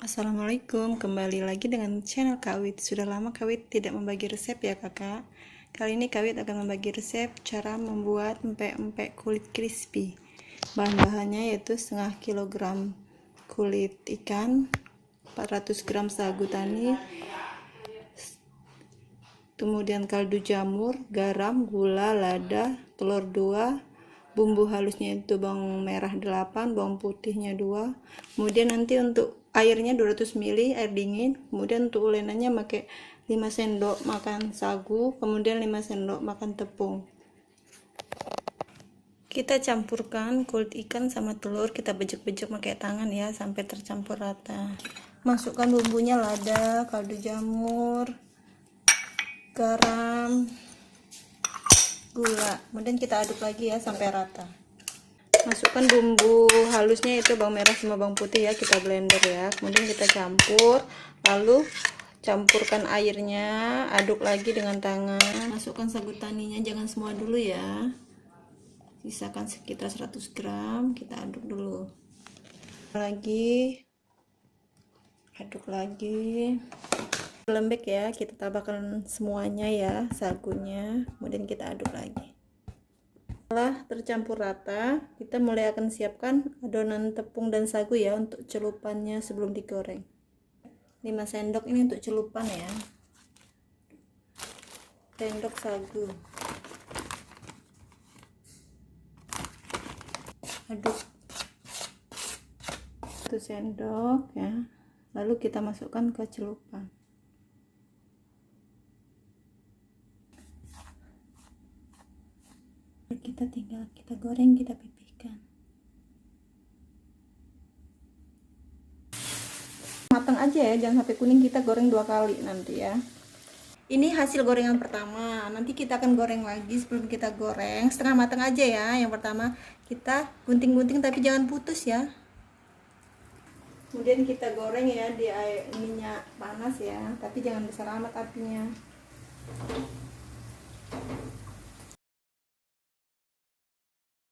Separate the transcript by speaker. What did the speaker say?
Speaker 1: Assalamualaikum, kembali lagi dengan channel Kak Wit. Sudah lama Kak Wit tidak membagi resep ya kakak. Kali ini Kak Wit akan membagi resep cara membuat empek-empek kulit crispy. Bahan-bahannya yaitu setengah kilogram kulit ikan, 400 gram sagu tani, kemudian kaldu jamur, garam, gula, lada, telur 2, bumbu halusnya itu bawang merah 8, bawang putihnya 2. Kemudian nanti untuk airnya 200 ml air dingin. Kemudian untuk ulenannya pakai 5 sendok makan sagu, kemudian 5 sendok makan tepung. Kita campurkan kulit ikan sama telur, kita bejek-bejek pakai tangan ya sampai tercampur rata. Masukkan bumbunya, lada, kaldu jamur, garam, gula, kemudian kita aduk lagi ya sampai rata. Masukkan bumbu halusnya itu bawang merah sama bawang putih ya, kita blender ya, kemudian kita campur, lalu campurkan airnya, aduk lagi dengan tangan. Masukkan sagu taninya, jangan semua dulu ya, sisakan sekitar 100 gram, kita aduk dulu lagi, aduk lagi, lembek ya, kita tambahkan semuanya ya, sagunya, kemudian kita aduk lagi. Setelah tercampur rata, kita mulai akan siapkan adonan tepung dan sagu ya untuk celupannya sebelum digoreng. 5 sendok ini untuk celupan ya, sendok sagu, aduk 1 sendok ya, lalu kita masukkan ke celupan. Kita tinggal kita goreng, kita pipihkan matang aja ya, jangan sampai kuning, kita goreng 2 kali nanti ya. Ini hasil gorengan pertama, nanti kita akan goreng lagi. Sebelum kita goreng setengah matang aja ya, yang pertama kita gunting-gunting tapi jangan putus ya, kemudian kita goreng ya di minyak panas ya, tapi jangan besar amat apinya.